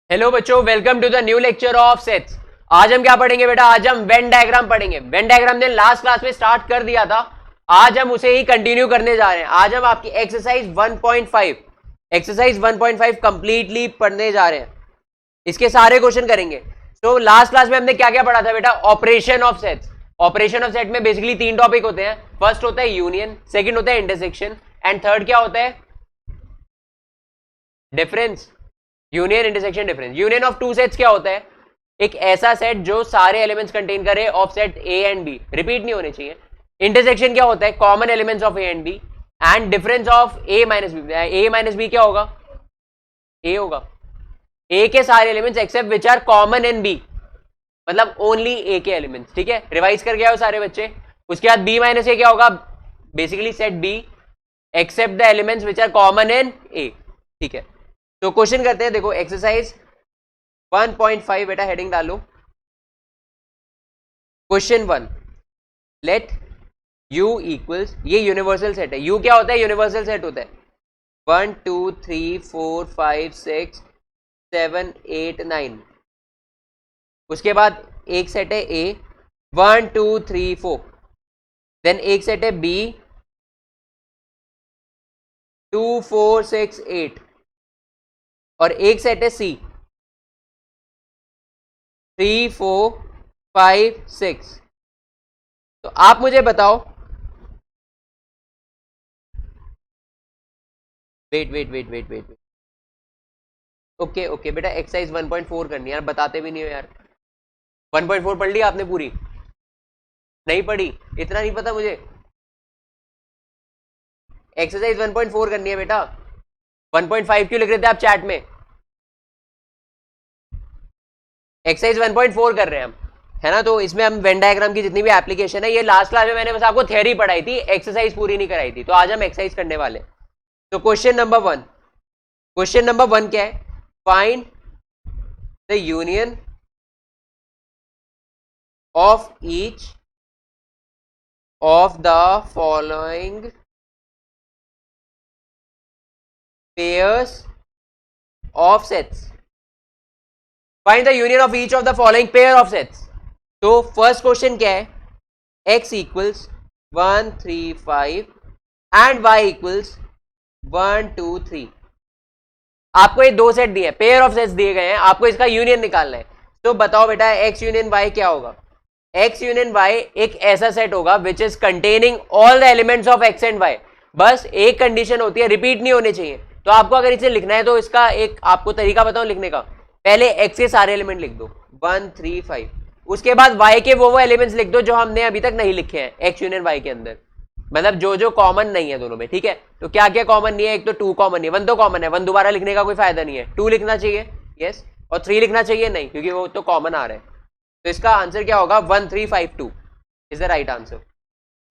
Hello बच्चों, welcome to the new lecture of sets. आज हम क्या पढ़ेंगे बेटा? आज हम वेन डायग्राम पढ़ेंगे। वेन डायग्राम ने लास्ट क्लास में स्टार्ट कर दिया था, आज हम उसे ही कंटिन्यू करने जा रहे हैं। आज हम आपकी एक्सरसाइज 1.5 कंप्लीटली पढ़ने जा रहे हैं। इसके सारे क्वेश्चन करेंगे। तो लास्ट क्लास में हमने क्या क्या पढ़ा था बेटा? Operation of sets. Operation of set में बेसिकली 3 टॉपिक होते हैं। फर्स्ट होता है यूनियन, सेकंड होता है इंटरसेक्शन एंड थर्ड क्या होता है? Difference. Union, intersection, difference. Union of two sets क्या होता है? एक ऐसा सेट जो सारे एलिमेंट्स कंटेन करे of set A and B, repeat नहीं होने चाहिए। इंटरसेक्शन क्या होता है? Common elements of A and B. And difference of A minus B, A minus B क्या होगा? ए होगा। ए के सारे elements except which are common in B, मतलब ओनली ए के एलिमेंट्स। ठीक है, रिवाइज कर गया हो सारे बच्चे। उसके बाद बी माइनस ए क्या होगा? Basically set B except the elements which are common in A. ठीक है, तो क्वेश्चन करते हैं। देखो एक्सरसाइज 1.5 बेटा हेडिंग डालो। क्वेश्चन 1, लेट U इक्वल्स, ये यूनिवर्सल सेट है। U क्या होता है? यूनिवर्सल सेट होता है। 1 2 3 4 5 6 7 8 9। उसके बाद एक सेट है A, 1 2 3 4। देन एक सेट है B, 2 4 6 8। और एक सेट है C, 3 4 5 6। तो आप मुझे बताओ, वेट। ओके बेटा, एक्सरसाइज 1.4 करनी है यार, बताते भी नहीं हो यार। 1.4 पढ़ ली आपने पूरी? नहीं पढ़ी? इतना नहीं पता मुझे। एक्सरसाइज 1.4 करनी है बेटा। 1.5 क्यों लिख रहे थे आप चैट में? एक्सरसाइज 1.4 कर रहे हैं हम, है ना। तो इसमें हम वेन डायग्राम की जितनी भी एप्लीकेशन है, ये लास्ट क्लास में मैंने बस आपको थ्योरी पढ़ाई थी, एक्सरसाइज पूरी नहीं कराई थी। तो आज हम एक्सरसाइज करने वाले। तो क्वेश्चन नंबर 1 क्या है? Find the union of each of the following pairs of sets. Find the union of each of the following pair of sets. तो फर्स्ट क्वेश्चन क्या है? x equals 1 3 5 and y equals 1 2 3। आपको ये दो set दिए, pair of sets दिए गए हैं, आपको इसका यूनियन निकालना है। तो बताओ बेटा, x यूनियन y क्या होगा? x यूनियन y एक ऐसा सेट होगा which is containing all the elements of x and y। बस एक कंडीशन होती है, रिपीट नहीं होने चाहिए। तो आपको अगर इसे लिखना है तो इसका एक आपको तरीका बताऊं लिखने का। पहले x के सारे एलिमेंट लिख दो 1 3 5। उसके बाद y के वो एलिमेंट्स लिख दो जो हमने अभी तक नहीं लिखे हैं x यूनियन y के अंदर, मतलब जो जो कॉमन नहीं है दोनों में। ठीक है, तो क्या क्या कॉमन नहीं है? एक तो 2 कॉमन नहीं है, 1 तो कॉमन है, 1 दोबारा लिखने का कोई फायदा नहीं है। 2 लिखना चाहिए, यस, और 3 लिखना चाहिए नहीं, क्योंकि वो तो कॉमन आ रहा है। तो इसका आंसर क्या होगा? 1 3 5 2 is the right answer.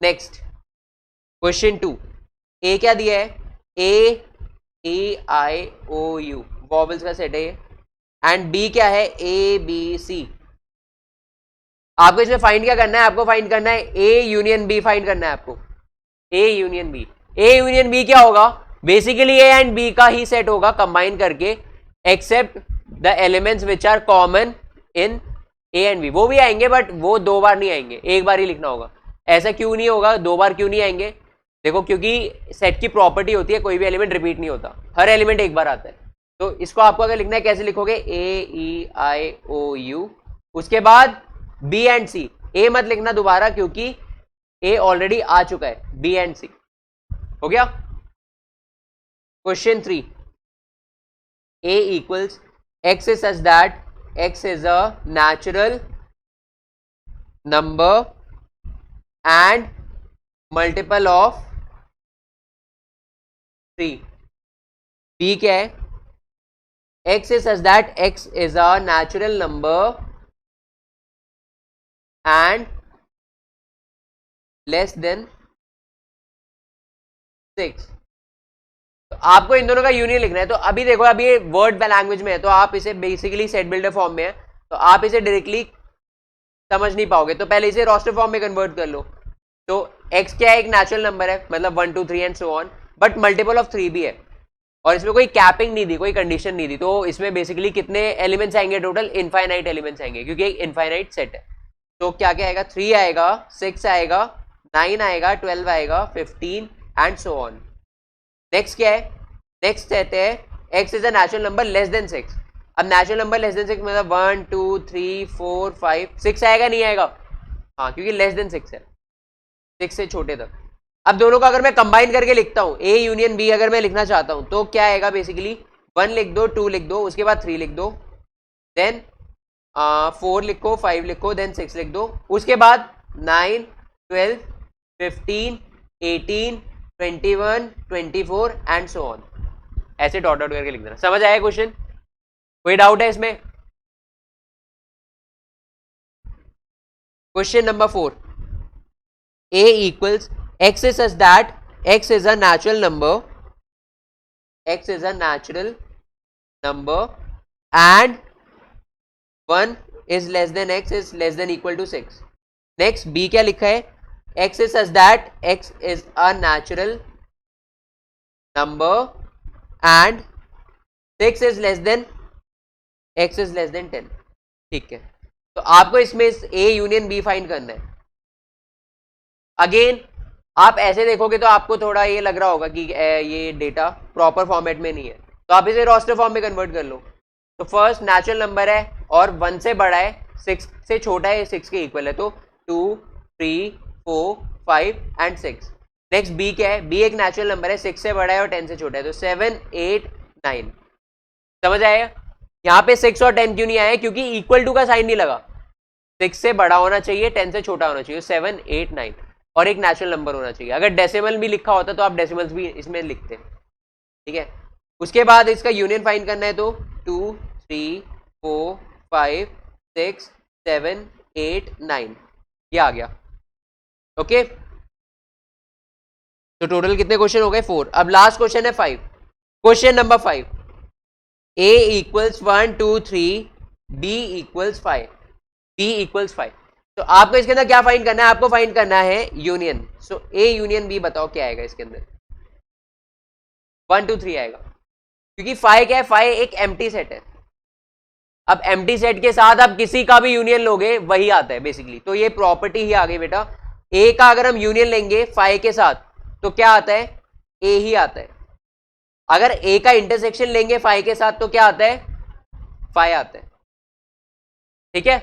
Next question 2, ए क्या दिया है? A E I O U, vowels का सेट है ये। एंड बी क्या है? ABC। आपको इसमें फाइंड क्या करना है? आपको फाइंड करना है A यूनियन B, फाइंड करना है आपको A union B। A union B क्या होगा? बेसिकली A एंड B का ही सेट होगा कंबाइन करके, except the elements which are common in A and B। वो भी आएंगे बट वो 2 बार नहीं आएंगे, एक बार ही लिखना होगा। ऐसा क्यों नहीं होगा? 2 बार क्यों नहीं आएंगे? देखो, क्योंकि सेट की प्रॉपर्टी होती है कोई भी एलिमेंट रिपीट नहीं होता, हर एलिमेंट एक बार आता है। तो इसको आपको अगर लिखना है कैसे लिखोगे? AEIOU। उसके बाद B एंड C। A मत लिखना दोबारा, क्योंकि A ऑलरेडी आ चुका है, B एंड C हो गया। Question 3, A equals x is such that x is a natural number and multiple of 3। B क्या है? x is such that x is a natural number and less than 6। तो आपको इन दोनों का union लिखना है। तो अभी देखो, अभी ये वर्ड लैंग्वेज में है, तो आप इसे बेसिकली सेट बिल्डर फॉर्म में है, तो आप इसे डायरेक्टली समझ नहीं पाओगे। तो पहले इसे रोस्टर फॉर्म में कन्वर्ट कर लो। तो x क्या है? एक नेचुरल नंबर है, मतलब 1 2 3 and so on, but multiple of 3 भी है। और इसमें कोई कैपिंग नहीं दी, कोई कंडीशन नहीं दी, तो इसमें बेसिकली कितने एलिमेंट्स आएंगे टोटल? इनफाइनाइट एलिमेंट्स आएंगे, क्योंकि एक इनफाइनाइट सेट है। तो क्या क्या आएगा? 3 आएगा, 6 आएगा, 9 आएगा, 12 आएगा, 15 एंड सो ऑन। नेक्स्ट क्या है? नेक्स्ट कहते हैं x is a natural number less than 6। अब नेचुरल नंबर लेस देन 6 मतलब 1 2 3 4 5 6 आएगा नहीं आएगा? हाँ, क्योंकि लेस देन 6 है, 6 से छोटे तक। अब दोनों का अगर मैं कंबाइन करके लिखता हूं, A यूनियन B अगर मैं लिखना चाहता हूं, तो क्या आएगा? बेसिकली 1 लिख दो, 2 लिख दो, उसके बाद 3 लिख दो, देन 4 लिखो, 5 लिखो, देन 6 लिख दो, उसके बाद 9 12 15 18 21 24 एंड सो ऑन। ऐसे डॉट डॉट करके लिख देना। समझ आया क्वेश्चन? कोई डाउट है इसमें? Question number 4, A equals x is such that x is a natural number, x is a natural number and 1 is less than x is less than equal to 6. Next B क्या लिखा है? x is such that x is a natural number and 6 is less than x is less than 10. ठीक है, तो आपको इसमें A union B find करना है। अगेन आप ऐसे देखोगे तो आपको थोड़ा ये लग रहा होगा कि ये डेटा प्रॉपर फॉर्मेट में नहीं है, तो आप इसे रोस्टर फॉर्म में कन्वर्ट कर लो। तो फर्स्ट नेचुरल नंबर है और 1 से बड़ा है, 6 से छोटा है, 6 के इक्वल है, तो 2 3 4 5 एंड 6। नेक्स्ट बी क्या है? बी एक नेचुरल नंबर है, 6 से बड़ा है और 10 से छोटा है, तो 7 8 9। समझ आएगा? यहाँ पे 6 और 10 क्यों नहीं आया? क्योंकि इक्वल टू का साइन नहीं लगा। 6 से बड़ा होना चाहिए, 10 से छोटा होना चाहिए, 7 8 9 और एक नेचुरल नंबर होना चाहिए। अगर डेसिमल भी लिखा होता तो आप डेसिमल्स भी इसमें लिखते, ठीक है। उसके बाद इसका यूनियन फाइंड करना है, तो 2 3 4 5 6 7 8 9 ये आ गया। ओके, तो टोटल कितने क्वेश्चन हो गए? 4। अब लास्ट क्वेश्चन है 5। Question number 5, A equals 1 2 3, B equals 5, B equals 5। तो आपको इसके अंदर क्या फाइंड करना है? आपको फाइंड करना है union. So A union B बताओ क्या आएगा इसके अंदर? 1 2 3 आएगा, क्योंकि 5 क्या है? 5 एक एम्प्टी सेट है। अब एम्प्टी सेट के साथ आप किसी का भी यूनियन लोगे वही आता है बेसिकली, तो ये प्रॉपर्टी ही आ गई बेटा। A का अगर हम यूनियन लेंगे 5 के साथ तो क्या आता है? A ही आता है। अगर A का इंटरसेक्शन लेंगे 5 के साथ तो क्या आता है? 5 आता है, ठीक है।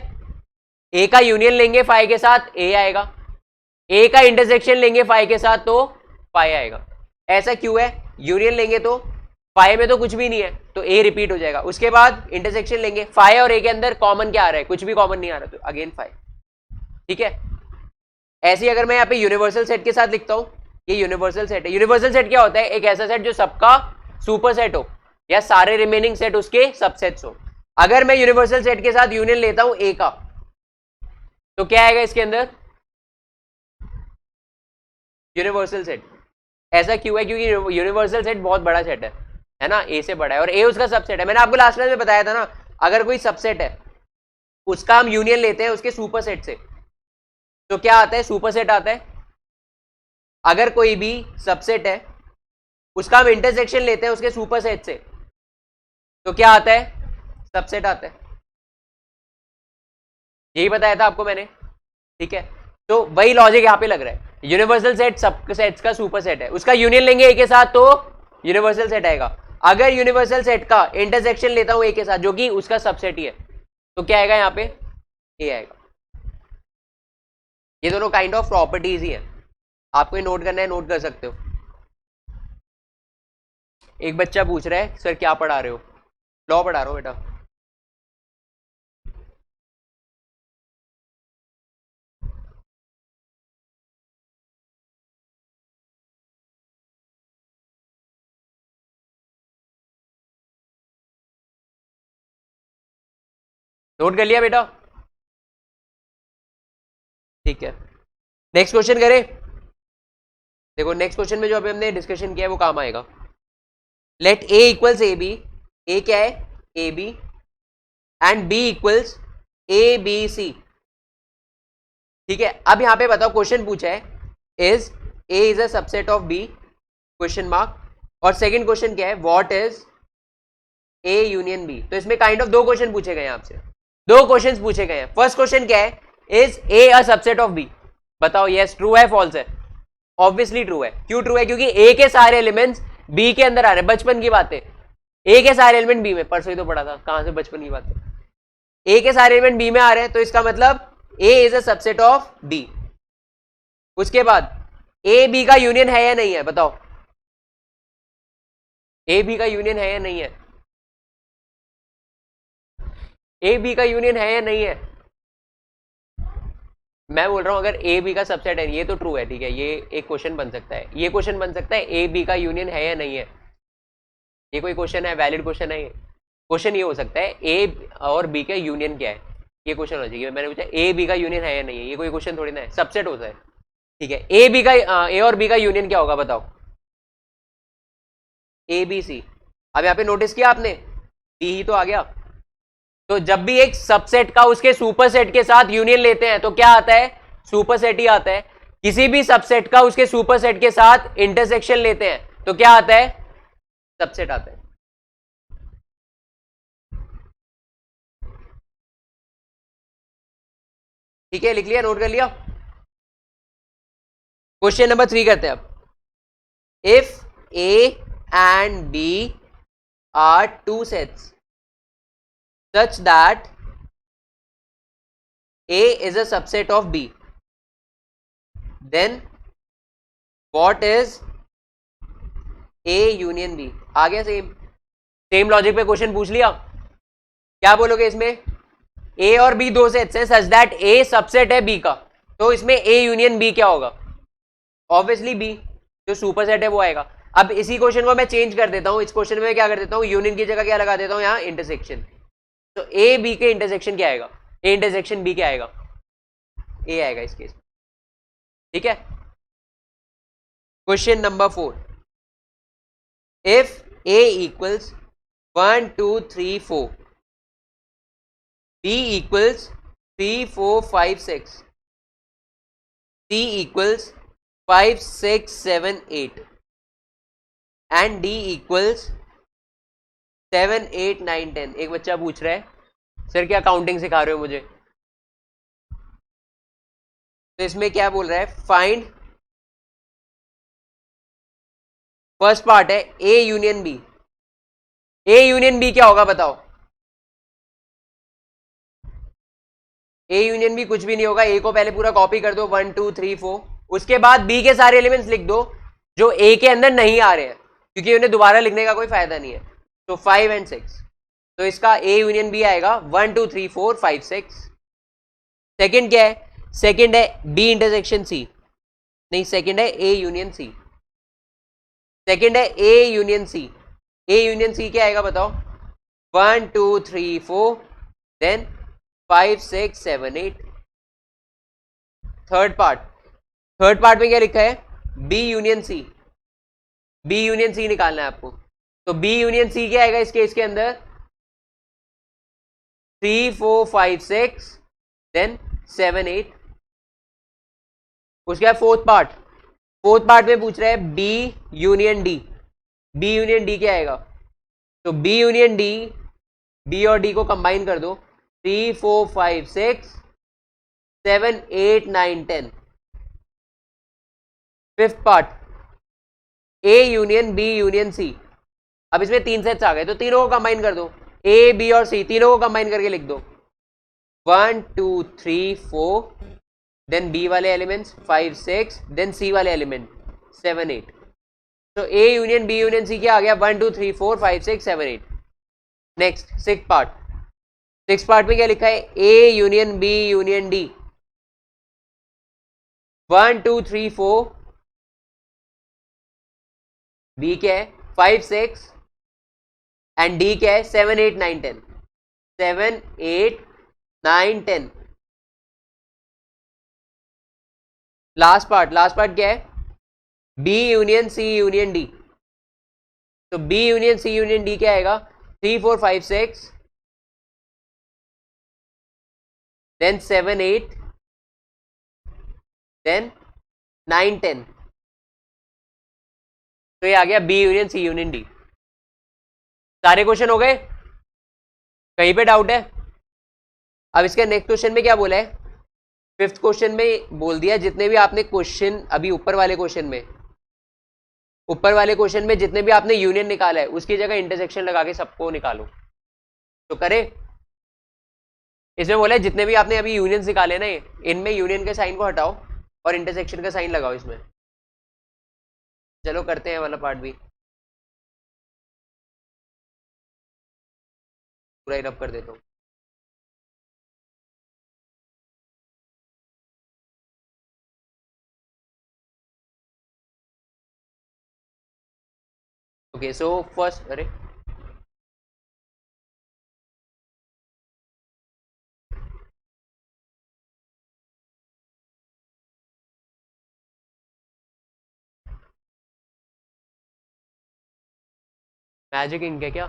A का यूनियन लेंगे 5 के साथ A आएगा, A का इंटरसेक्शन लेंगे 5 के साथ तो 5 आएगा। ऐसा क्यों है? यूनियन लेंगे तो 5 में तो कुछ भी नहीं है तो A रिपीट हो जाएगा, उसके बाद इंटरसेक्शन लेंगे 5 और A के अंदर कॉमन क्या आ रहा है? कुछ भी कॉमन नहीं आ रहा, तो अगेन 5, ठीक है। ऐसे ही अगर मैं यहाँ पे यूनिवर्सल सेट के साथ लिखता हूं, ये यूनिवर्सल सेट है। यूनिवर्सल सेट क्या होता है? एक ऐसा सेट जो सबका सुपर सेट हो या सारे रिमेनिंग सेट उसके सबसेट्स हो। अगर मैं यूनिवर्सल सेट के साथ यूनियन लेता हूं A का, तो क्या आएगा इसके अंदर? Universal set. ऐसा क्यों है? क्योंकि यूनिवर्सल सेट बहुत बड़ा सेट है ना, A से बड़ा है और A उसका सबसेट है। मैंने आपको लास्ट क्लास में बताया था ना, अगर कोई सबसेट है उसका हम यूनियन लेते हैं उसके सुपर सेट से, तो क्या आता है? सुपर सेट आता है। अगर कोई भी सबसेट है उसका हम इंटरसेक्शन लेते हैं उसके सुपर सेट से, तो क्या आता है? सबसेट आता है। यही बताया था आपको मैंने, ठीक है। तो वही लॉजिक यहां पे लग रहा है। यूनिवर्सल सेट सब सेट्स का सुपर सेट है, उसका यूनियन लेंगे A के साथ तो यूनिवर्सल सेट आएगा। अगर यूनिवर्सल सेट का इंटरसेक्शन लेता हूं A के साथ जो कि उसका सबसेट ही है, तो क्या आएगा? यहां पे A आएगा। ये दोनों काइंड ऑफ प्रॉपर्टीज ही है, आपको ये नोट करना है, नोट कर सकते हो। एक बच्चा पूछ रहा है सर क्या पढ़ा रहे हो? लॉ पढ़ा रहा हूं बेटा। नोट कर लिया बेटा? ठीक है, नेक्स्ट क्वेश्चन करें। देखो नेक्स्ट क्वेश्चन में जो अभी हमने डिस्कशन किया है वो काम आएगा। Let A equals A B, A क्या है? A B, and B equals A B C, ठीक है। अब यहां पे बताओ, क्वेश्चन पूछा है is A is a subset of B? Question mark. और सेकंड क्वेश्चन क्या है, what is A union B. तो इसमें काइंड ऑफ दो क्वेश्चन पूछे गए हैं आपसे, दो क्वेश्चंस पूछे गए हैं। फर्स्ट क्वेश्चन क्या है, is A a subset of B. बताओ यस ट्रू है फॉल्स है। ऑब्वियसली ट्रू है। क्यों ट्रू है, क्योंकि ए के सारे एलिमेंट्स बी के अंदर आ रहे हैं। बचपन की बात है, ए के सारे एलिमेंट बी में, परसों ही तो पढ़ा था, कहां से बचपन की बात है। ए के सारे एलिमेंट बी में आ रहे हैं, तो इसका मतलब A is a subset of B. उसके बाद ए बी का यूनियन है या नहीं है, बताओ ए बी का यूनियन है या नहीं है, ए बी का यूनियन है या नहीं है। मैं बोल रहा हूं अगर ए बी का सबसेट है, ये तो ट्रू है, ठीक है, ये एक क्वेश्चन बन सकता है, ये क्वेश्चन बन सकता है ए बी का यूनियन है या नहीं है। ये कोई क्वेश्चन है, वैलिड क्वेश्चन है ये। क्वेश्चन ये हो सकता है ए और बी का यूनियन क्या है, ये क्वेश्चन हो जाएगी। मैंने पूछा ए बी का यूनियन है या नहीं है, ये कोई क्वेश्चन थोड़ी ना है, सबसेट होता है, ठीक है। ए बी का ए और बी का यूनियन क्या होगा बताओ, ए बी सी। अब यहाँ पे नोटिस किया आपने, डी ही तो आ गया। तो जब भी एक सबसेट का उसके सुपरसेट के साथ यूनियन लेते हैं तो क्या आता है, सुपरसेट ही आता है। किसी भी सबसेट का उसके सुपरसेट के साथ इंटरसेक्शन लेते हैं तो क्या आता है, सबसेट आता है। ठीक है, लिख लिया, नोट कर लिया। क्वेश्चन नंबर 3 करते हैं अब। If A and B are two sets such that A is a subset of B, then what is A union B। आ गया, सेम लॉजिक पे क्वेश्चन पूछ लिया। क्या बोलोगे इसमें, A और B दो सेट्स हैं, सच दैट A सबसेट है B का, तो इसमें A यूनियन B क्या होगा, ऑब्वियसली B, जो सुपर सेट है वो आएगा। अब इसी क्वेश्चन को मैं चेंज कर देता हूं, इस क्वेश्चन में क्या कर देता हूं, यूनियन की जगह क्या लगा देता हूं, यहाँ इंटरसेक्शन। तो ए बी के इंटरसेक्शन क्या आएगा, ए इंटरसेक्शन बी क्या आएगा, ए आएगा इस केस। ठीक है। Question number 4, if A equals 1 2 3 4, B equals 3 4 5 6, C equals 5 6 7 8 and D equals 7 8 9 10। एक बच्चा पूछ रहा है सर क्या काउंटिंग सिखा रहे हो मुझे, तो इसमें क्या बोल रहा है, फाइंड, फर्स्ट पार्ट है A union B. A union B क्या होगा बताओ, ए यूनियन बी कुछ भी नहीं होगा। ए को पहले पूरा कॉपी कर दो, 1 2 3 4, उसके बाद बी के सारे एलिमेंट्स लिख दो जो ए के अंदर नहीं आ रहे हैं, क्योंकि उन्हें दोबारा लिखने का कोई फायदा नहीं है। तो 5 एंड 6, तो इसका ए यूनियन बी आएगा 1 2 3 4 5 6। सेकेंड क्या है, सेकेंड है बी इंटरसेक्शन सी, नहीं सेकेंड है ए यूनियन सी, सेकेंड है A union C. A union C क्या आएगा बताओ, 1 2 3 4 then 5 6 7 8। Third part, third part में क्या लिखा है, B union C, B union C निकालना है आपको। तो बी यूनियन सी क्या आएगा इस केस के अंदर, 3 4 5 6 देन 7 8। उसके बाद फोर्थ पार्ट, फोर्थ पार्ट में पूछ रहा है B union D, B union D क्या आएगा, तो बी यूनियन डी, बी और डी को कंबाइन कर दो, 3 4 5 6 7 8 9 10। Fifth part, A union B union C. अब इसमें तीन सेट्स आ गए तो तीनों को कंबाइन कर दो, ए बी और सी तीनों को कंबाइन करके लिख दो, 1 2 3 4 देन बी वाले एलिमेंट्स 5 6 देन सी वाले एलिमेंट 7 8। तो A union B union C क्या आ गया, 1 2 3 4 5 6 7 8। Next six part, six part में क्या लिखा है, A union B union D, 1 2 3 4, B क्या है 5 6 एंड डी क्या है 7 8 9 10, 7 8 9 10। लास्ट पार्ट, लास्ट पार्ट क्या है, B union C union D. तो B union C union D क्या आएगा, 3 4 5 6 देन 7 8 देन 9 10। तो ये आ गया B union C union D. सारे क्वेश्चन हो गए, कहीं पे डाउट है? अब इसके नेक्स्ट क्वेश्चन में क्या बोला है? फिफ्थ क्वेश्चन में बोल दिया जितने भी आपने क्वेश्चन अभी ऊपर वाले क्वेश्चन में जितने भी आपने यूनियन निकाला है उसकी जगह इंटरसेक्शन लगा के सबको निकालो। तो करे, इसमें बोला है जितने भी आपने अभी यूनियन निकाले ना इनमें यूनियन के साइन को हटाओ और इंटरसेक्शन का साइन लगाओ इसमें। चलो करते हैं वाला पार्ट भी, पूरा ही रब कर देता हूँ। ओके सो फर्स्ट, अरे मैजिक इंक है क्या?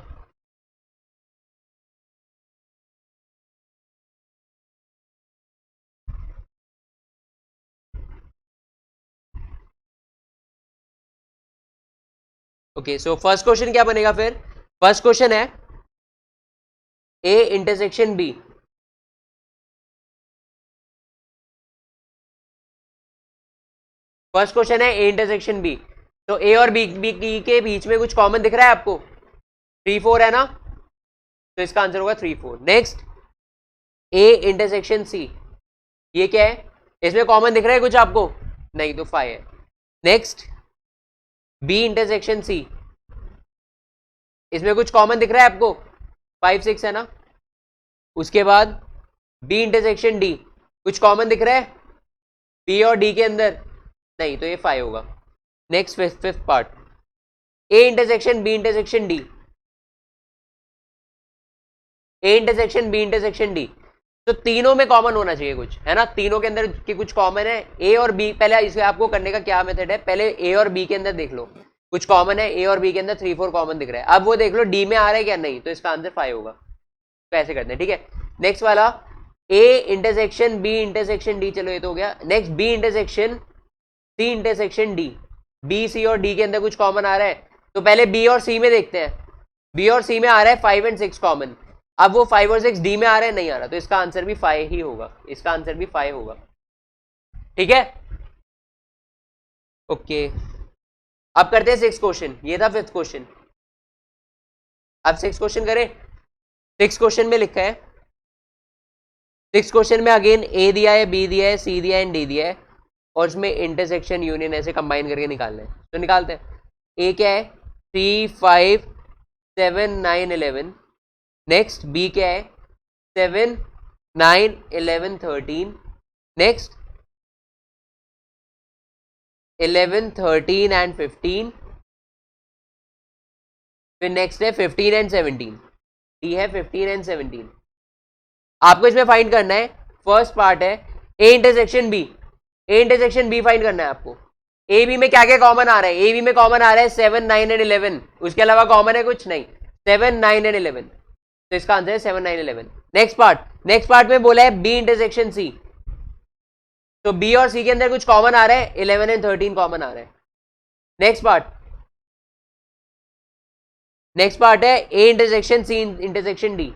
ओके सो फर्स्ट क्वेश्चन क्या बनेगा फिर? फर्स्ट क्वेश्चन है A intersection B. First question है ए इंटरसेक्शन बी। तो ए और बी के बीच में कुछ कॉमन दिख रहा है आपको? 3 4 है ना, तो इसका आंसर होगा 3 4। नेक्स्ट ए इंटरसेक्शन सी, ये क्या है? इसमें कॉमन दिख रहा है कुछ आपको? नहीं, तो 5 है। नेक्स्ट बी इंटरसेक्शन सी, इसमें कुछ कॉमन दिख रहा है आपको? 5 6 है ना। उसके बाद बी इंटरसेक्शन डी, कुछ कॉमन दिख रहा है बी और डी के अंदर? नहीं, तो ये 5 होगा। Next fifth part, A intersection B intersection D, A intersection B intersection D, तो तीनों में कॉमन होना चाहिए कुछ, है ना? तीनों के अंदर की कुछ कॉमन है। ए और बी, पहले इसे आपको करने का क्या मेथड है, पहले ए और बी के अंदर देख लो कुछ कॉमन है। ए और बी के अंदर 3 4 कॉमन दिख रहा है, अब वो देख लो डी में आ रहा है क्या? नहीं, तो इसका आंसर 5 होगा। तो ऐसे करते हैं, ठीक है। नेक्स्ट वाला A intersection B intersection D, चलो ये तो हो गया। Next B intersection C intersection D, B C और डी के अंदर कुछ कॉमन आ रहा है, तो पहले बी और सी में देखते हैं। बी और सी में आ रहा है 5 और 6 कॉमन, अब वो 5 और 6 डी में आ रहा है, नहीं आ रहा, तो इसका आंसर भी 5 ही होगा। इसका आंसर भी 5 होगा, ठीक है। ओके, अब करते हैं 6 क्वेश्चन। ये था 5th क्वेश्चन, अब 6 क्वेश्चन करें। 6 क्वेश्चन में लिखा है, 6 क्वेश्चन में अगेन ए दिया है, बी दिया है, सी दिया है, डी दिया है, और इसमें इंटरसेक्शन यूनियन ऐसे कंबाइन करके निकालना है। तो निकालते हैं। ए क्या है? 3 5 7 9 11। नेक्स्ट बी क्या है? 7 9 11 13। Next 11 13 and 15। फिर नेक्स्ट है 15 एंड 17। डी है 15 एंड 17। आपको इसमें फाइंड करना है, फर्स्ट पार्ट है A intersection B. A intersection B find करना है आपको। ए बी में क्या क्या कॉमन आ रहा है? ए बी में कॉमन आ रहा है 7 9 एंड 11, उसके अलावा कॉमन है कुछ नहीं? 7 9 एंड 11, तो इसका आंसर है 7 9 11। नेक्स्ट पार्ट में बोला है बी इंटरसेक्शन सी, तो बी और सी के अंदर कुछ कॉमन आ रहा है, 11 एंड 13 कॉमन आ रहा है। नेक्स्ट पार्ट है A intersection C intersection D,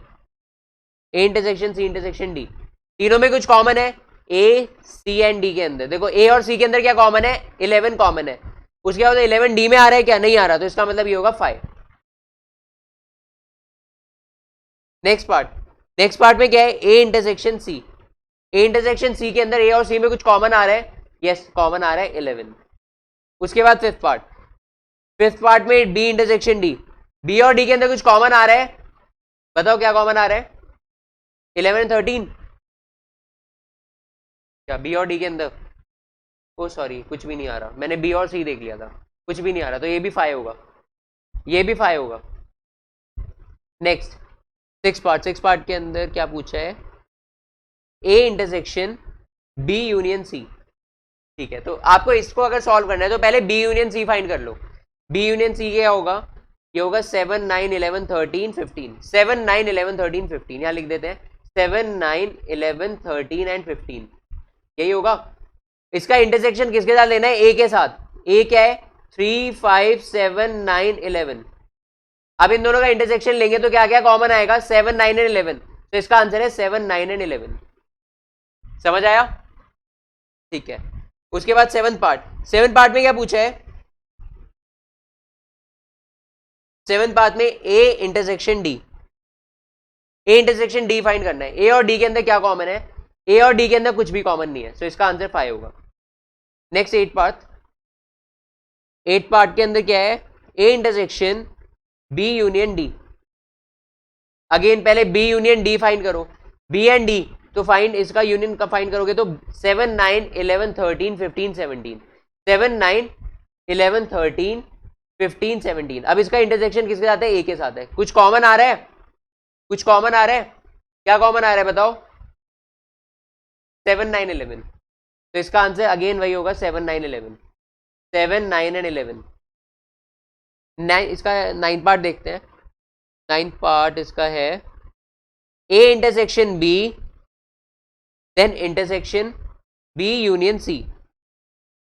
A intersection C intersection D, तीनों में कुछ कॉमन है ए सी एंड डी के अंदर। देखो ए और सी के अंदर क्या कॉमन है? 11 कॉमन है, उसके बाद 11 डी में आ रहा है क्या? नहीं आ रहा, तो इसका मतलब ये होगा 5। नेक्स्ट पार्ट में क्या है? A intersection C, A intersection सी के अंदर ए और सी में कुछ कॉमन आ रहा है, यस कॉमन आ रहा है 11। उसके बाद फिफ्थ पार्ट में बी इंटरसेक्शन डी, बी और डी के अंदर कुछ कॉमन आ रहा है, बताओ क्या कॉमन आ रहा है? 11 13, क्या बी और डी के अंदर? ओ सॉरी, कुछ भी नहीं आ रहा, मैंने बी और सी देख लिया था, कुछ भी नहीं आ रहा, तो ये भी 5 होगा, ये भी 5 होगा। नेक्स्ट सिक्स पार्ट के अंदर क्या पूछा है? A intersection B union C, ठीक है। तो आपको इसको अगर सॉल्व करना है तो पहले बी यूनियन सी फाइंड कर लो। बी यूनियन सी क्या होगा? ये होगा 7 9 11 13 15, 7 9 11 13 15, यहां लिख देते हैं 7 9 11 13 एंड 15, यही होगा। इसका इंटरसेक्शन किसके साथ लेना है? ए के साथ। ए क्या है? 3, 5, 7, 9, 11। अब इन दोनों का इंटरसेक्शन लेंगे तो क्या क्या कॉमन आएगा? 7, 9 एंड 11। तो इसका आंसर है 7, 9 एंड 11। समझ आया? ठीक है। उसके बाद सेवंथ पार्ट में क्या पूछा है? सेवंथ पार्ट में A intersection D, A intersection D find करना है। ए और डी के अंदर क्या कॉमन है? ए और डी के अंदर कुछ भी कॉमन नहीं है, तो इसका आंसर 5 होगा। नेक्स्ट एट पार्ट के अंदर क्या है? A intersection B union D. Again पहले बी यूनियन डी फाइंड करो, बी एंड डी, तो फाइंड इसका यूनियन का फाइंड करोगे तो 7, 9, 11, 13, 15, 17। 7, 9, 11, 13, 15, 17। अब इसका इंटरसेक्शन किसके साथ है? ए के साथ है। कुछ कॉमन आ रहा है? कुछ कॉमन आ रहा है? क्या कॉमन आ रहा है बताओ? 7, 9, 11। तो इसका आंसर अगेन वही होगा, 7, 9, 11। 7, 9 एंड 11। इसका 9 पार्ट देखते हैं। 9 पार्ट इसका है A intersection B, then intersection B union C.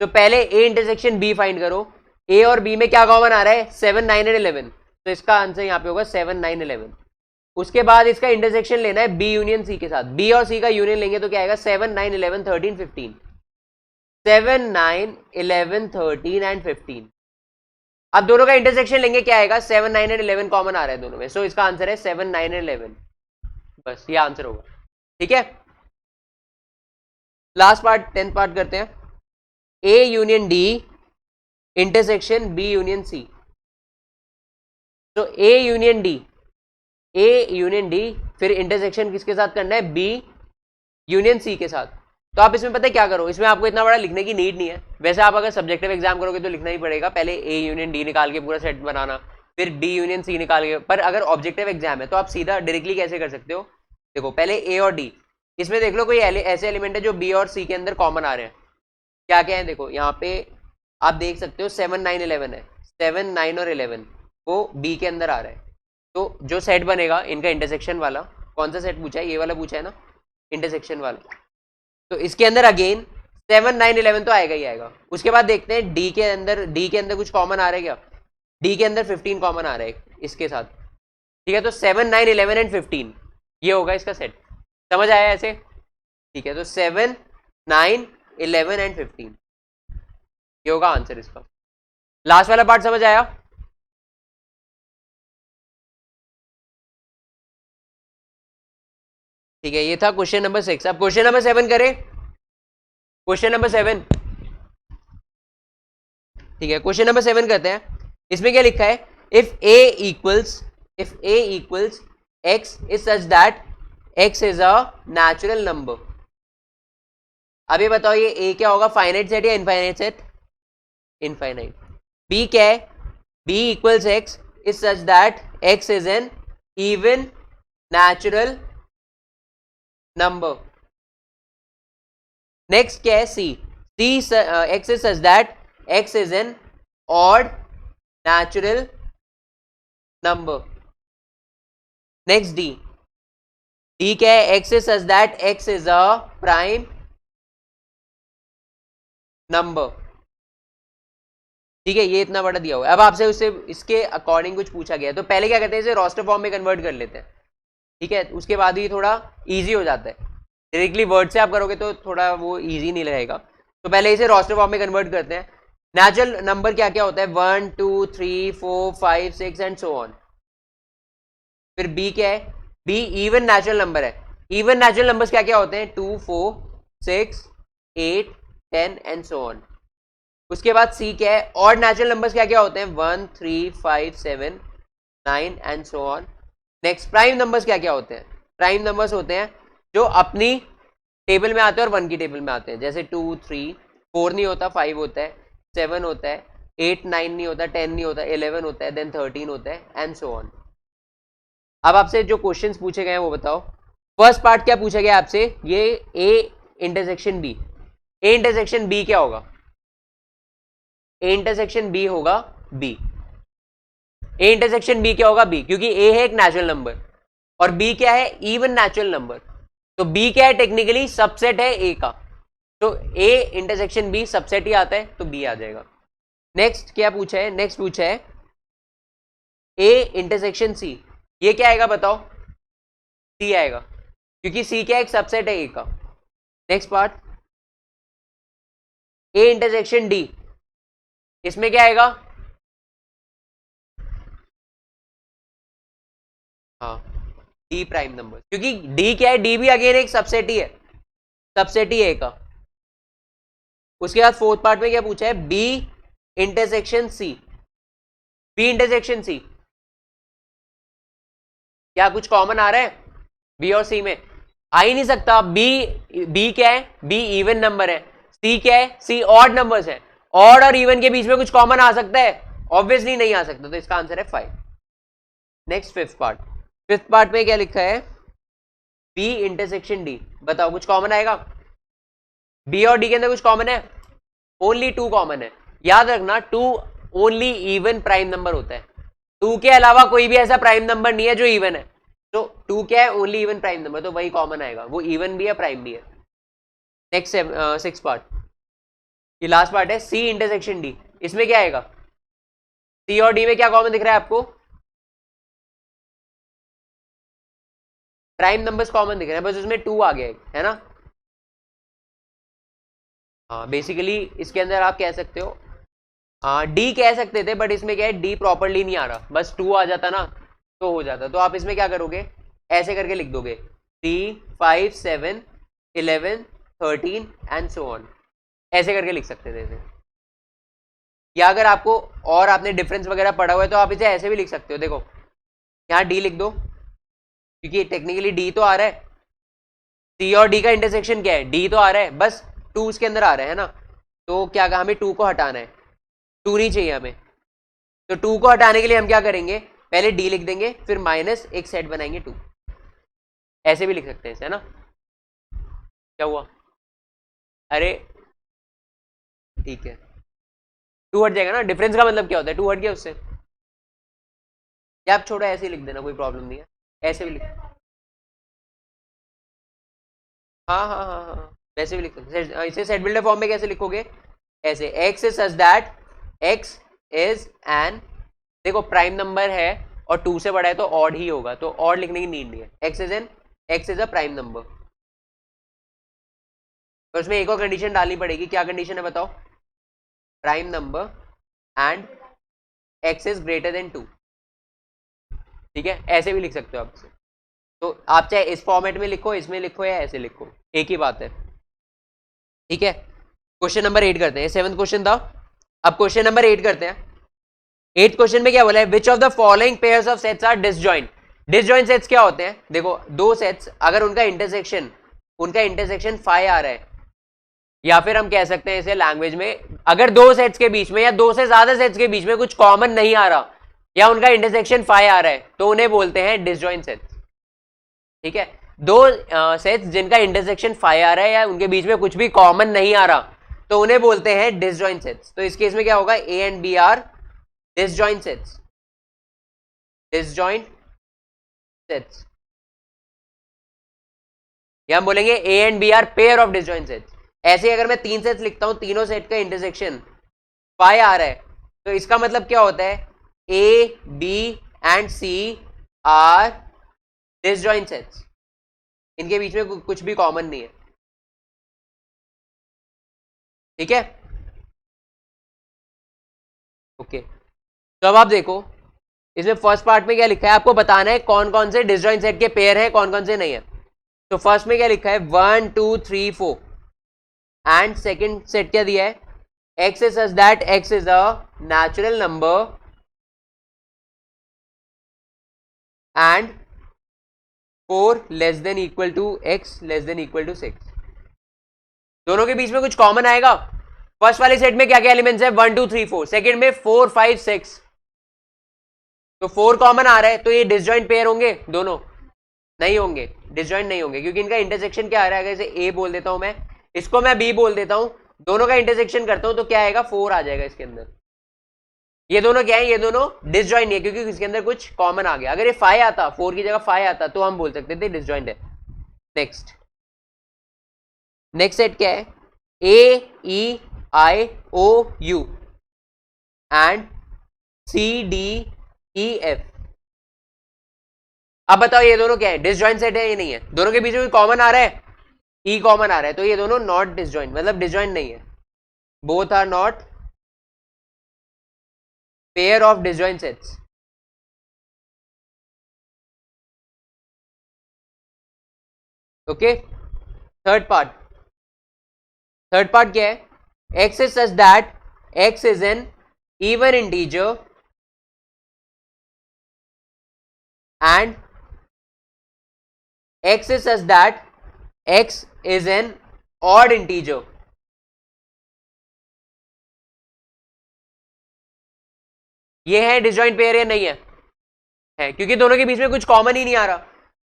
तो पहले ए इंटरसेक्शन बी फाइंड करो। ए और बी में क्या कॉमन आ रहा है? 7, 9 एंड 11। तो इसका आंसर यहां पे होगा 7, 9, 11। उसके बाद इसका इंटरसेक्शन लेना है बी यूनियन सी के साथ। बी और सी का यूनियन लेंगे तो क्या आएगा? 7, 9, 11, 13, 15। 7, 9, 11, 13 एंड 15। अब दोनों का इंटरसेक्शन लेंगे, क्या आएगा? 7, 9 एंड 11 कॉमन आ रहा है दोनों में, सो इसका आंसर है 7, 9 एंड 11। बस ये आंसर होगा। ठीक है, लास्ट पार्ट 10th पार्ट करते हैं। A union D intersection B union C. तो ए यूनियन डी, फिर इंटरसेक्शन किसके साथ करना है? बी यूनियन सी के साथ। तो आप इसमें पता है क्या करो, इसमें आपको इतना बड़ा लिखने की नीड नहीं है। वैसे आप अगर सब्जेक्टिव एग्जाम करोगे तो लिखना ही पड़ेगा, पहले ए यूनियन डी निकाल के पूरा सेट बनाना, फिर बी यूनियन सी निकाल के। पर अगर ऑब्जेक्टिव एग्जाम है तो आप सीधा डायरेक्टली कैसे कर सकते हो? देखो पहले ए और डी, इसमें देख लो कोई ऐसे एलिमेंट है जो बी और सी के अंदर कॉमन आ रहे हैं। क्या क्या है देखो, यहाँ पे आप देख सकते हो 7, 9, 11 है। 7, 9 और 11 वो बी के अंदर आ रहा है। तो जो सेट बनेगा इनका इंटरसेक्शन वाला, कौन सा सेट पूछा है? ये वाला पूछा है ना, इंटरसेक्शन वाला। तो इसके अंदर अगेन 7, 9, 11 तो आएगा ही आएगा। उसके बाद देखते हैं डी के अंदर कुछ कॉमन आ रहा है क्या? डी के अंदर 15 कॉमन आ रहा है इसके साथ। ठीक है, तो 7, 9, 11 एंड 15 ये होगा इसका सेट। समझ आया ऐसे? ठीक है, तो 7, 9, 11 एंड 15 ये होगा आंसर इसका। लास्ट वाला पार्ट समझ आया? ठीक है, ये था क्वेश्चन नंबर 6। अब क्वेश्चन नंबर 7 करें। क्वेश्चन नंबर 7, ठीक है, क्वेश्चन नंबर 7 करते हैं। इसमें क्या लिखा है? If A equals X is such that X is a natural number. अब ये बताओ, ये ए क्या होगा? फाइनाइट सेट या इनफाइनाइट सेट? इनफाइनाइट। बी क्या है? B equals X is such that X is an even natural number. Next क्या है? C X is such that X is an odd natural number. Next D क्या है? X is such that X is a prime number. ठीक है, ये इतना बड़ा दिया हुआ है। अब आपसे उससे इसके अकॉर्डिंग कुछ पूछा गया है, तो पहले क्या करते हैं, इसे रोस्टर फॉर्म में कन्वर्ट कर लेते हैं। ठीक है, उसके बाद ही थोड़ा इजी हो जाता है। डायरेक्टली वर्ड से आप करोगे तो थोड़ा वो इजी नहीं रहेगा। तो पहले इसे रोस्टर फॉर्म में कन्वर्ट करते हैं। नेचुरल नंबर क्या क्या होता है? 1, 2, 3, 4, 5, 6 एंड सो ऑन। फिर बी क्या है? बी इवन नेचुरल नंबर है। इवन नेचुरल नंबर्स क्या क्या होते हैं? 2, 4, 6, 8, 10 एंड सो ऑन। उसके बाद सी क्या है? ऑड नेचुरल नंबर्स क्या क्या होते हैं? 1, 3, 5, 7, 9 and so on. Next prime numbers क्या क्या होते हैं? प्राइम नंबर्स होते हैं जो अपनी टेबल में आते हैं और 1 की टेबल में आते हैं। जैसे 2, 3, 4 नहीं होता, 5 होता है, 7 होता है, 8, 9 नहीं होता, 10 नहीं होता, 11 होता है, देन 13 होता है एंड सो ऑन। अब आपसे जो क्वेश्चंस पूछे गए हैं वो बताओ। फर्स्ट पार्ट क्या पूछा गया आपसे? ये A intersection B. A intersection B क्या होगा? ए इंटरसेक्शन बी होगा बी। ए इंटरसेक्शन बी क्या होगा? बी, क्योंकि ए है एक नेचुरल नंबर और बी क्या है? Even natural number. तो बी क्या है? टेक्निकली सबसेट है ए का। तो ए इंटरसेक्शन बी सबसेट ही आता है, तो बी आ जाएगा। नेक्स्ट क्या पूछा है, नेक्स्ट पूछा है ए इंटरसेक्शन सी, ये क्या आएगा बताओ, सी आएगा क्योंकि सी क्या एक सबसेट है ए का। Next part, A intersection D, इसमें क्या आएगा, हाँ डी प्राइम नंबर, क्योंकि डी क्या है, डी भी अगेन एक सबसेट ही है, सबसेट ही है ए का। उसके बाद फोर्थ पार्ट में क्या पूछा है, B intersection C, B intersection C, क्या कुछ कॉमन आ रहा है बी और सी में, आ ही नहीं सकता। बी क्या है, बी इवन नंबर है, सी क्या है, सी ऑड नंबर्स है, ऑड और इवन के बीच में कुछ कॉमन आ सकता है, ऑब्वियसली नहीं आ सकता, तो इसका आंसर है 5। Next fifth part, fifth part में क्या लिखा है, बी इंटरसेक्शन डी, बताओ कुछ कॉमन आएगा, बी और डी के अंदर कुछ कॉमन है, ओनली 2 कॉमन है, याद रखना 2 ओनली इवन प्राइम नंबर होता है, 2 के अलावा कोई भी ऐसा प्राइम नंबर नहीं है जो इवन है, तो 2 क्या है, ओनली इवन प्राइम नंबर, तो वही कॉमन आएगा, वो इवन भी है प्राइम भी है। नेक्स्ट 6 पार्ट, ये लास्ट पार्ट है, सी इंटरसेक्शन डी, इसमें क्या आएगा, सी और डी में क्या कॉमन दिख रहा है आपको, प्राइम नंबर्स कॉमन दिख रहे हैं, बस उसमें 2 आ गया है ना। हाँ बेसिकली इसके अंदर आप कह सकते हो, हाँ डी कह सकते थे, बट इसमें क्या है, डी प्रॉपरली नहीं आ रहा, बस 2 आ जाता ना तो हो जाता, तो आप इसमें क्या करोगे, ऐसे करके लिख दोगे 3 5 7 11 13 एंड सो ऑन, ऐसे करके लिख सकते थे इसे, या अगर आपको और आपने डिफरेंस वगैरह पढ़ा हुआ है तो आप इसे ऐसे भी लिख सकते हो, देखो यहाँ डी लिख दो, क्योंकि टेक्निकली डी तो आ रहा है, सी और डी का इंटरसेक्शन क्या है, डी तो आ रहा है, बस 2 उसके अंदर आ रहा है ना, तो क्या कहा, हमें 2 को हटाना है, 2 नहीं चाहिए हमें, तो 2 को हटाने के लिए हम क्या करेंगे, पहले डी लिख देंगे, फिर माइनस एक सेट बनाएंगे 2, ऐसे भी लिख सकते हैं इसे, है ना। क्या हुआ, अरे ठीक है, 2 हट जाएगा ना, डिफरेंस का मतलब क्या होता है, 2 हट गया उससे, या आप छोड़ो ऐसे ही लिख देना, कोई प्रॉब्लम नहीं है, ऐसे भी लिख, हाँ हाँ हाँ हाँ वैसे भी लिख सकते, इसे सेट बिल्डर फॉर्म में कैसे लिखोगे, ऐसे x is such that x is an, देखो प्राइम नंबर है और 2 से बड़ा है तो ऑड ही होगा, तो ऑड लिखने की नीड नहीं है, x is a prime number, तो उसमें एक और कंडीशन डालनी पड़ेगी, क्या कंडीशन है बताओ, prime number and x is greater than 2, ठीक है, ऐसे भी लिख सकते हो आप इसे, तो आप चाहे इस फॉर्मेट में लिखो, इसमें लिखो या ऐसे लिखो, एक ही बात है, ठीक है। क्वेश्चन नंबर 8 करते हैं, 7th क्वेश्चन था, अब क्वेश्चन नंबर 8 करते हैं। 8th क्वेश्चन में क्या बोला है, which of the following pairs of sets are disjoint, disjoint sets क्या होते हैं, देखो 2 सेट्स अगर उनका इंटरसेक्शन 5 आ रहा है, या फिर हम कह सकते हैं इसे लैंग्वेज में, अगर 2 सेट्स के बीच में या 2 से ज्यादा सेट्स के बीच में कुछ कॉमन नहीं आ रहा या उनका इंटरसेक्शन 5 आ रहा है, तो उन्हें बोलते हैं डिसजॉइंट सेट्स, ठीक है। 2 सेट्स जिनका इंटरसेक्शन 5 आ रहा है या उनके बीच में कुछ भी कॉमन नहीं आ रहा, तो उन्हें बोलते हैं डिसजॉइंट सेट्स, तो इस केस में क्या होगा, A and B are disjoint sets, disjoint sets, या हम बोलेंगे A and B are pair of disjoint sets. ऐसे अगर मैं 3 सेट्स लिखता हूं, तीनों सेट का इंटरसेक्शन 5 आ रहा है, तो इसका मतलब क्या होता है, A B and C are disjoint sets, इनके बीच में कुछ भी कॉमन नहीं है, ठीक है, ओके। तो अब आप देखो इसमें फर्स्ट पार्ट में क्या लिखा है, आपको बताना है कौन कौन से डिसजॉइंट सेट के पेयर है, कौन कौन से नहीं है। तो फर्स्ट में क्या लिखा है, 1 2 3 4, एंड सेकंड सेट क्या दिया है, x is such that x is a natural number and 4 less than equal to x less than equal to 6, दोनों के बीच में कुछ कॉमन आएगा। फर्स्ट वाले सेट में क्या क्या एलिमेंट्स है, 1 2 3 4, सेकंड में 4 5 6, तो 4 कॉमन आ रहा है, तो ये डिसजॉइंट पेयर होंगे दोनों, नहीं होंगे, डिसजॉइंट नहीं होंगे, क्योंकि इनका इंटरसेक्शन क्या आ रहा है, अगर इसे a बोल देता हूं मैं, इसको मैं b बोल देता हूं, दोनों का इंटरसेक्शन करता हूं तो क्या आएगा, 4 आ जाएगा इसके अंदर, ये दोनों क्या है, ये दोनों डिसजॉइंट है, क्योंकि इसके अंदर कुछ कॉमन आ गया, अगर ये 5 आता, 4 की जगह 5 आता, तो हम बोल सकते थे डिसजॉइंट है। नेक्स्ट सेट क्या है, A E I O U, and C D E F. अब बताओ ये दोनों क्या है, डिसजॉइंट सेट है ये नहीं है, दोनों के बीच में कॉमन आ रहा है, ई कॉमन आ रहा है, तो ये दोनों नॉट डिसजॉइंट, मतलब डिसजॉइंट नहीं है, both are not pair of disjoint sets. Okay, third part क्या है, x is such that x is an even integer and x is such that x is an odd integer। ये है disjoint pair या नहीं है? है, क्योंकि दोनों के बीच में कुछ कॉमन ही नहीं आ रहा,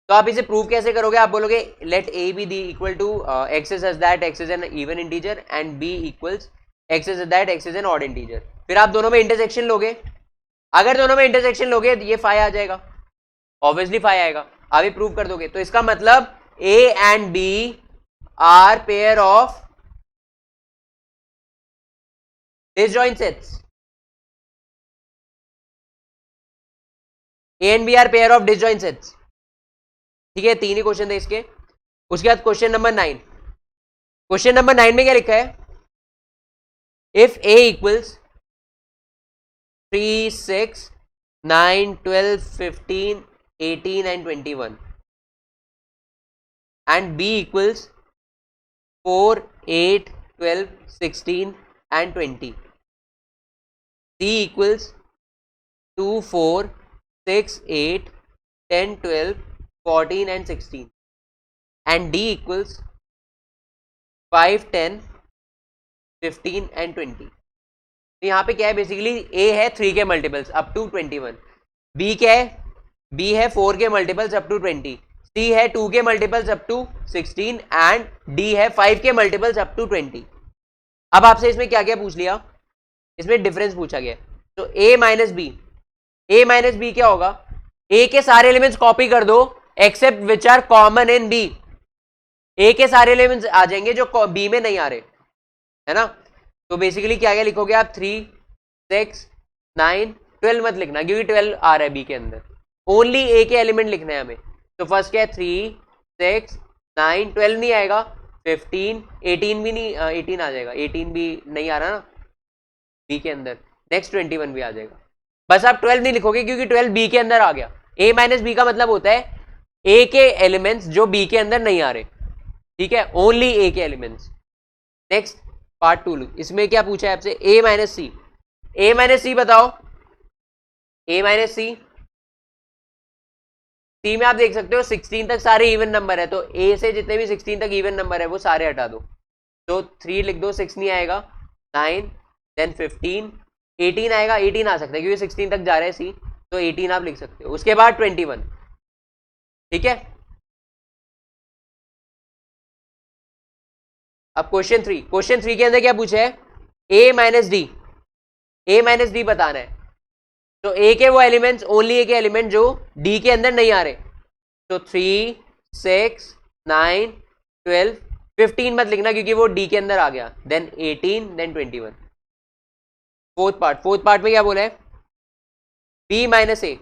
तो आप इसे प्रूव कैसे करोगे? आप बोलोगे late a be the equal to x is such that x is an even integer and b equals x is such that x is an odd integer। फिर आप दोनों में इंटरसेक्शन लोगे, अगर दोनों में इंटरसेक्शन लोगे तो ये फाई आ जाएगा, ऑब्वियसली फाई आएगा, आप ही प्रूव कर दोगे। तो इसका मतलब a and b are pair of disjoint sets, A and B are pair of disjoint sets. ठीक है, तीन ही क्वेश्चन थे इसके। उसके बाद क्वेश्चन नंबर 9, क्वेश्चन नंबर 9 में क्या लिखा है, if a equals 3 6 9 12 15 18 and 21 and b equals 4 8 12 16 and 20, c equals 2 4 6 8 10 12 14 and 16 and d equals 5 10 15 and 20। तो यहाँ पे क्या है, बेसिकली a है 3 के मल्टीपल्स अप टू 21, b क्या है, b है 4 के मल्टीपल्स अप टू 20, c है 2 के multiples up to 16 and d है 5 के मल्टीपल्स अप टू 20। अब आपसे इसमें क्या क्या पूछ लिया, इसमें डिफरेंस पूछा गया, तो a माइनस बी क्या होगा, a के सारे एलिमेंट्स कॉपी कर दो except which are common in b, a के सारे एलिमेंट्स आ जाएंगे जो b में नहीं आ रहे, है ना। तो बेसिकली क्या क्या लिखोगे आप, 3 6 9 12 मत लिखना क्योंकि 12 आ रहा है b के अंदर, ओनली a के एलिमेंट लिखने हैं हमें। तो फर्स्ट क्या है, 3 6 9 12 नहीं आएगा, 15 18 भी नहीं, 18 आ जाएगा, 18 भी नहीं आ रहा ना b के अंदर, नेक्स्ट 21 भी आ जाएगा। बस आप 12 नहीं लिखोगे क्योंकि 12 b के अंदर आ गया, a माइनस बी का मतलब होता है a के एलिमेंट्स जो b के अंदर नहीं आ रहे, ठीक है, ओनली a के एलिमेंट्स। नेक्स्ट पार्ट 2, इसमें क्या पूछा है आपसे, a माइनस सी बताओ, a माइनस सी में आप देख सकते हो 16 तक सारे इवन नंबर है, तो a से जितने भी 16 तक इवन नंबर है वो सारे हटा दो, तो 3 लिख दो, 6 नहीं आएगा, 9 देन 15 18 आएगा, 18 आ सकता है क्योंकि 16 तक जा रहा है सी, तो 18 आप लिख सकते हो। उसके बाद 21, ठीक है। अब क्वेश्चन 3 के अंदर क्या पूछा है, a माइनस डी बताना है, तो a के वो एलिमेंट्स, ओनली a के एलिमेंट जो d के अंदर नहीं आ रहे, तो 3 6 9 12 15 मत लिखना क्योंकि वो d के अंदर आ गया, देन 18 देन 21। फोर्थ पार्ट में क्या बोला है, b माइनस ए।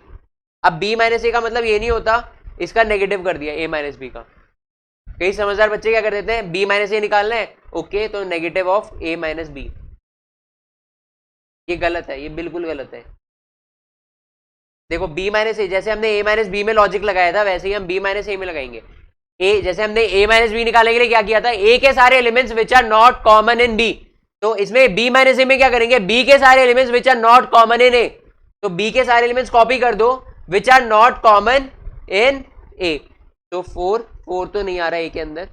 अब b माइनस ए का मतलब ये नहीं होता इसका नेगेटिव कर दिया a माइनस बी का, कई समझदार बच्चे क्या कर देते हैं, b माइनस ए निकालना है, ओके तो negative of a minus B, ये गलत है, ये बिल्कुल गलत है। देखो b माइनस ए, जैसे हमने a माइनस बी में लॉजिक लगाया था वैसे ही हम b माइनस ए में लगाएंगे। a जैसे हमने a माइनस बी निकालने के लिए क्या किया था, a के सारे elements which are not common in b, तो इसमें b माइनस ए में क्या करेंगे, b के सारे elements which are not common in a, तो b के सारे एलिमेंट्स कॉपी कर दो which are not common in a, तो 4 तो नहीं आ रहा है a के अंदर,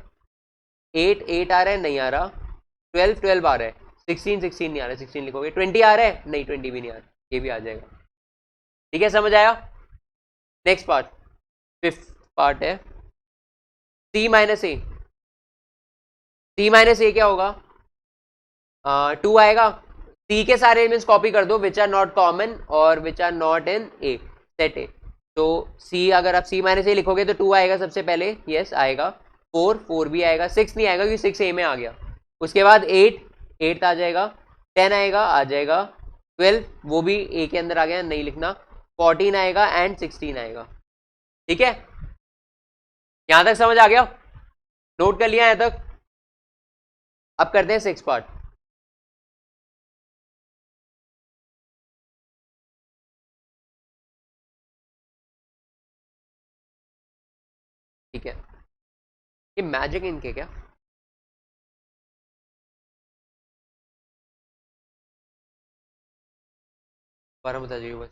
8 आ रहा है, नहीं आ रहा, 12 आ रहा है, 16 नहीं आ रहा है, 16 लिखोगे, 20 आ रहा है, नहीं 20 भी नहीं आ रहा, ये भी आ जाएगा, ठीक है, समझ आया। नेक्स्ट पार्ट, फिफ्थ पार्ट है c माइनस ए क्या होगा, 2 आएगा, c के सारे एलिमेंट्स कॉपी कर दो विच आर नॉट कॉमन और which are not in A, set A, तो c अगर आप c माइनस ए लिखोगे तो 2 आएगा सबसे पहले, यस आएगा, 4 भी आएगा, 6 नहीं आएगा क्योंकि 6 ए में आ गया, उसके बाद 8 आ जाएगा, 10 आएगा, आ जाएगा, 12 वो भी ए के अंदर आ गया, नहीं लिखना, 14 आएगा एंड 16 आएगा। ठीक है, यहां तक समझ आ गया, नोट कर लिया यहां तक। अब करते हैं 6 पार्ट। ठीक है, ये मैजिक इनके क्या, बारह बता जाइए बस।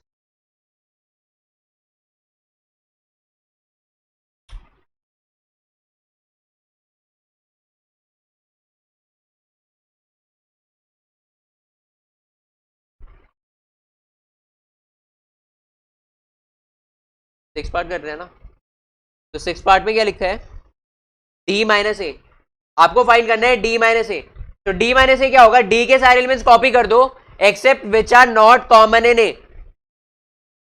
सिक्स पार्ट कर रहे हैं ना, तो सिक्स पार्ट में क्या लिखा है, डी माइनस ए, आपको फाइंड करना है डी माइनस ए। तो डी माइनस ए क्या होगा, डी के सारे एलिमेंट्स कॉपी कर दो except which are not common in A,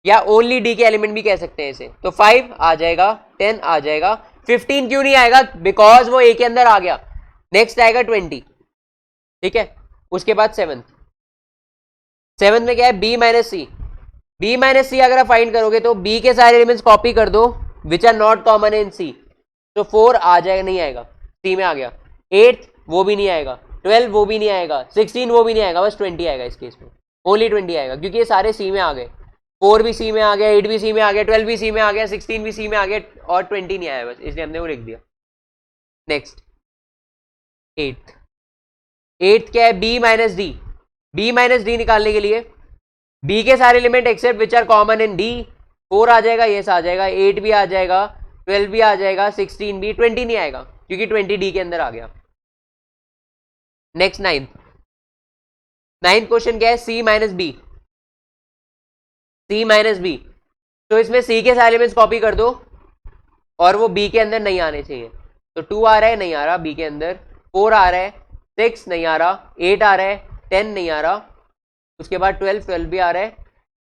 या ओनली डी के एलिमेंट भी कह सकते हैं इसे। तो 5 आ जाएगा, 10 आ जाएगा, 15 क्यों नहीं आएगा, बिकॉज वो ए के अंदर आ गया। नेक्स्ट आएगा 20, ठीक है, उसके बाद 7 में क्या है, बी माइनस सी। बी माइनस सी अगर आप फाइंड करोगे तो बी के सारे एलिमेंट्स कॉपी कर दो which are not common in C, तो 4 आ जाएगा, नहीं आएगा, सी में आ गया। 8 वो भी नहीं आएगा, 12 वो भी नहीं आएगा, 16 वो भी नहीं आएगा, बस 20 आएगा इस केस में, ओनली 20 आएगा, क्योंकि ये सारे सी में आ गए। 4 भी सी में आ गया, 8 भी सी में आ गया, 12 भी सी में आ गया, 16 भी सी में आ गया, और 20 नहीं आया, बस इसलिए हमने वो लिख दिया। नेक्स्ट 8 क्या है, B minus D. B minus D निकालने के लिए बी के सारे element except which are common in D, 4 आ जाएगा, यस आ जाएगा, 8 भी आ जाएगा, 12 भी आ जाएगा, 16 भी, 20 नहीं आएगा क्योंकि 20 डी के अंदर आ गया। नेक्स्ट 9th क्वेश्चन क्या है, सी माइनस बी। सी माइनस बी, तो इसमें सी के सारे एलिमेंट्स कॉपी कर दो और वो बी के अंदर नहीं आने चाहिए। तो 2 आ रहा है, नहीं आ रहा बी के अंदर, 4 आ रहा है, 6 नहीं आ रहा, 8 आ रहा है, 10 नहीं आ रहा, उसके बाद 12 भी आ रहा है,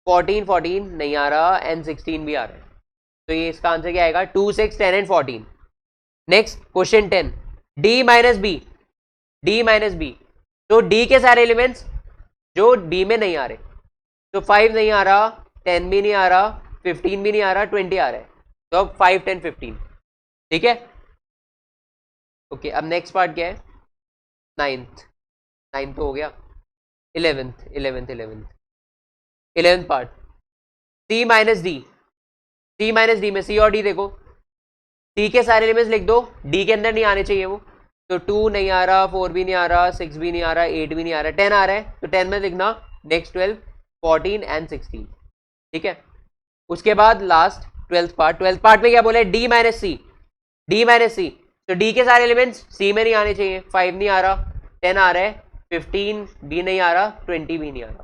14 नहीं आ रहा, एंड 16 भी आ रहा है। तो ये इसका आंसर क्या आएगा, 2 6 10 and 14। Next question 10, D minus B. D minus B, तो डी के सारे एलिमेंट्स जो डी में नहीं आ रहे, तो 5 नहीं आ रहा, 10 भी नहीं आ रहा, 15 भी नहीं आ रहा, 20 आ रहा है, तो अब 5 10 15। ठीक है, ओके, अब नेक्स्ट पार्ट क्या है, 9th तो हो गया, 11th पार्ट, सी माइनस डी। सी माइनस डी में सी और डी देखो, सी के सारे एलिमेंट्स लिख दो, डी के अंदर नहीं आने चाहिए वो, तो 2 नहीं आ रहा, 4 भी नहीं आ रहा, 6 भी नहीं आ रहा, 8 भी नहीं आ रहा, 10 आ रहा है, तो 10 में लिखना, नेक्स्ट 12 14 एंड 16। ठीक है, उसके बाद लास्ट 12th पार्ट में क्या बोला है, डी माइनस सी। डी माइनस सी, तो डी के सारे एलिमेंट्स सी में नहीं आने चाहिए, 5 नहीं आ रहा, 10 आ रहा है, 15 भी नहीं आ रहा, 20 भी नहीं आ रहा,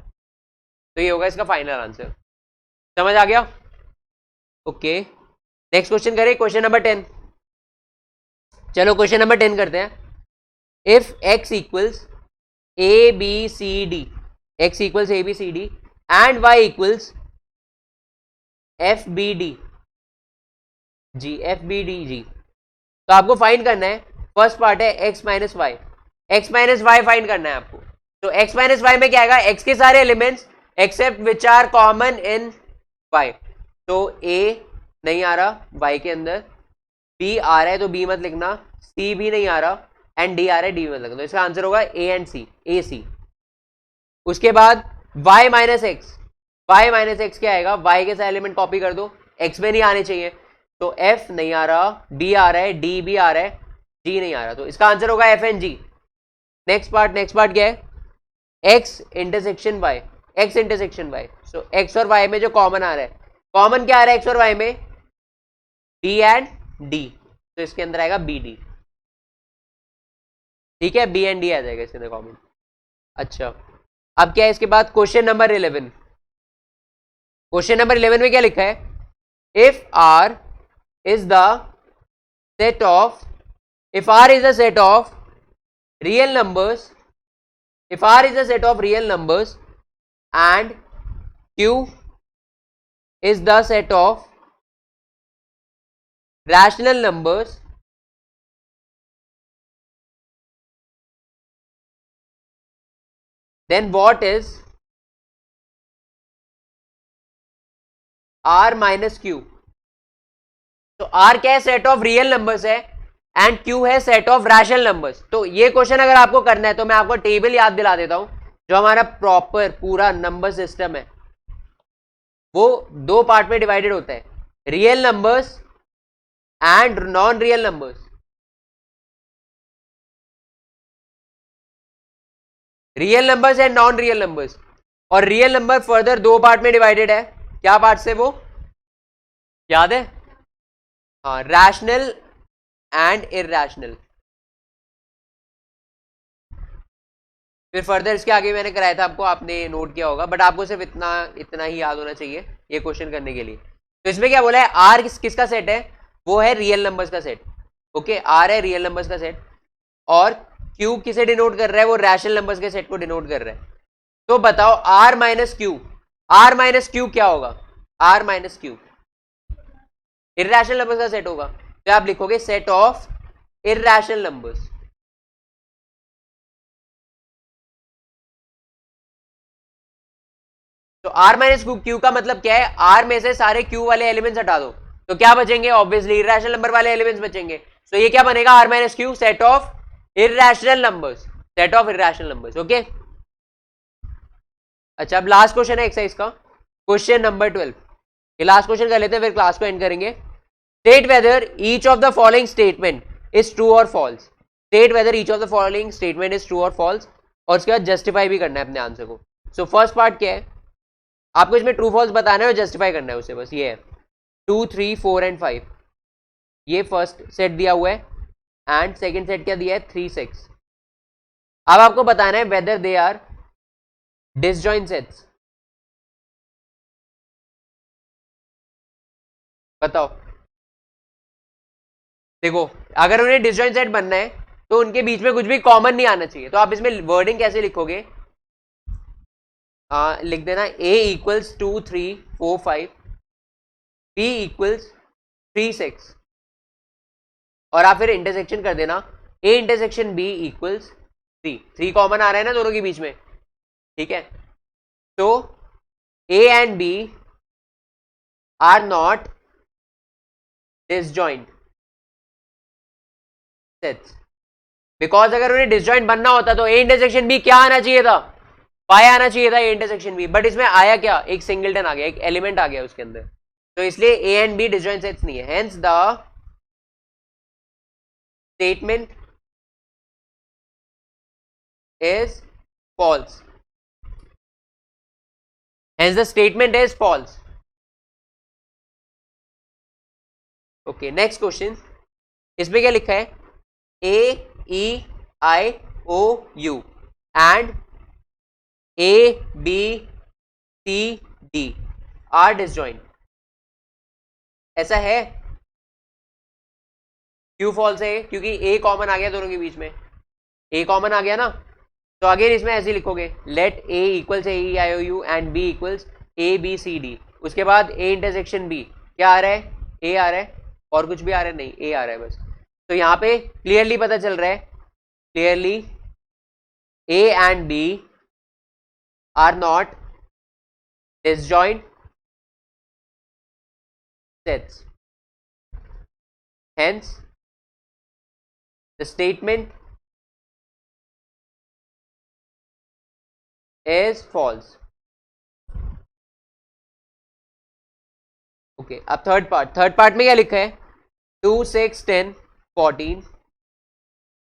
तो ये होगा इसका फाइनल आंसर। समझ आ गया, ओके। नेक्स्ट क्वेश्चन करें, क्वेश्चन नंबर 10। चलो क्वेश्चन नंबर 10 करते हैं। If x equals A B C D, X equals A B C D and y equals F B D G, F B D G, तो आपको find करना है, first part है x minus Y. X minus Y find करना है आपको। तो x minus Y में क्या आएगा, x के सारे elements except which are common in y। तो a नहीं आ रहा y के अंदर, b आ रहा है तो b मत लिखना, c भी नहीं आ रहा, एंड d आ रहा है, d मत लिखना, तो इसका आंसर होगा a and c, a c। उसके बाद y minus x. y minus x क्या आएगा, y के सारे एलिमेंट कॉपी कर दो, x में नहीं आने चाहिए, तो f नहीं आ रहा, b आ रहा है, d भी आ रहा है, g नहीं आ रहा, तो इसका आंसर होगा f and g। Next part क्या है, x intersection y। x intersection y, सो x और y में जो कॉमन आ रहा है, कॉमन क्या आ रहा है x और y में, d एंड d, तो इसके अंदर आएगा bd। ठीक है, b एंड d आ जाएगा इसके अंदर कॉमन। अच्छा, अब क्या है इसके बाद, क्वेश्चन नंबर 11। क्वेश्चन नंबर 11 में क्या लिखा है, if r is the set of, if r is a set of real numbers, if r is a set of real numbers and q is the set of rational numbers, then what is R minus Q. तो R क्या है, set of real numbers है and Q है set of rational numbers. तो ये question अगर आपको करना है तो मैं आपको टेबल याद दिला देता हूं। जो हमारा प्रॉपर पूरा नंबर सिस्टम है वो दो पार्ट में डिवाइडेड होता है, real numbers and non real numbers. Real numbers and non real numbers. और रियल नंबर फर्दर दो पार्ट में डिवाइडेड है। क्या पार्ट से, वो याद है? हाँ, रैशनल एंड इरैशनल। फिर फर्दर इसके आगे मैंने कराया था आपको, आपने नोट किया होगा, बट आपको सिर्फ इतना इतना ही याद होना चाहिए ये क्वेश्चन करने के लिए। तो इसमें क्या बोला है, आर किसका सेट है, वो है रियल नंबर्स का सेट। ओके, आर है रियल नंबर्स का सेट और क्यू किसे डिनोट कर रहा है, वो रैशनल नंबर्स के सेट को डिनोट कर रहा है। तो बताओ R minus Q, R minus Q क्या होगा? R minus Q irrational numbers का सेट होगा, तो आप लिखोगे सेट ऑफ इरैशनल नंबर्स। तो आर माइनस क्यू का मतलब क्या है, आर में से सारे क्यू वाले एलिमेंट्स हटा दो तो क्या बचेंगे, ऑब्वियसली इरैशनल नंबर वाले एलिमेंट्स बचेंगे। तो ये क्या बनेगा, R minus Q set of irrational numbers, set of irrational numbers. Okay, अच्छा अब लास्ट क्वेश्चन है एक्सरसाइज का, क्वेश्चन नंबर 12। ये लास्ट क्वेश्चन कर लेते हैं फिर क्लास को एंड करेंगे। State whether each of the following statement is true और false. State whether each of the following statement is true और फॉल्स, और उसके बाद जस्टिफाई भी करना है अपने आंसर को। सो फर्स्ट पार्ट क्या है, आपको इसमें ट्रू फॉल्स बताना है और जस्टिफाई करना है उसे, बस ये है 2 3 4 एंड 5। ये फर्स्ट सेट दिया हुआ है एंड सेकंड सेट क्या दिया है 3 6। अब आपको बताना है whether they are disjoint sets. बताओ, देखो अगर उन्हें डिसजॉइंट सेट बनना है तो उनके बीच में कुछ भी कॉमन नहीं आना चाहिए। तो आप इसमें वर्डिंग कैसे लिखोगे, लिख देना a इक्वल्स 2 3 4 5, b इक्वल्स 3 6, और आप फिर इंटरसेक्शन कर देना a intersection b equals 3। 3 common आ रहा है ना दोनों के बीच में, ठीक है? तो a and b are not disjoint sets, because अगर उन्हें डिसजॉइंट बनना होता तो ए इंटरसेक्शन बी क्या आना चाहिए था, पाया आना चाहिए था ए इंटरसेक्शन बी, बट इसमें आया क्या, एक सिंगलटन आ गया, एक एलिमेंट आ गया उसके अंदर। तो इसलिए A and B disjoint sets नहीं है, hence the statement is false, hence the statement is false. Okay, next question, इसमें क्या लिखा है, A E I O U and A B C D are disjoint, ऐसा है? क्यों फॉल्स है? क्योंकि ए कॉमन आ गया दोनों के बीच में, ए कॉमन आ गया ना। तो अगेन इसमें ऐसे लिखोगे, let A equals A E I O U and B equals A B C D. उसके बाद ए इंटरसेक्शन बी क्या आ रहा है, ए आ रहा है, और कुछ भी आ रहा है नहीं, ए आ रहा है बस। तो यहाँ पे क्लियरली पता चल रहा है, clearly A and B are not disjoint sets, hence the statement is false. Okay, अब थर्ड पार्ट, थर्ड पार्ट में क्या लिखा है, 2 6 10 14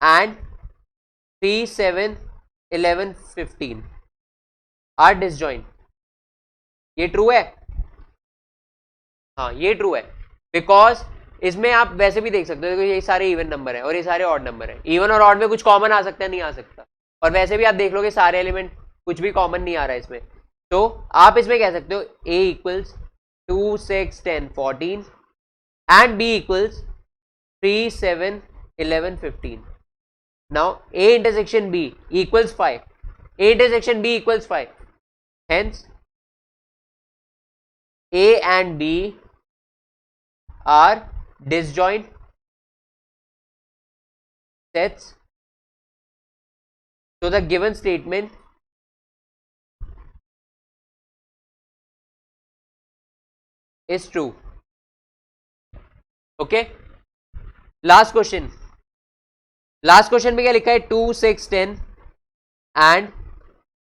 एंड 3 7 11 15 आर डिसजॉइंट। ये ट्रू है? हाँ ये ट्रू है, बिकॉज इसमें आप वैसे भी देख सकते हो, देखो ये सारे इवन नंबर है और ये सारे ऑड नंबर है, इवन और ऑड में कुछ कॉमन आ सकता है, नहीं आ सकता। और वैसे भी आप देख लोगे सारे एलिमेंट कुछ भी कॉमन नहीं आ रहा है इसमें। तो आप इसमें कह सकते हो a equals 2 6 10 14 and b equals 3 7 11 15। Now a intersection b equals 5, a intersection b equals 5, hence a and b are disjoint sets, so the given statement is true. Okay, last question. Last question में क्या लिखा है? 2, 6, 10 and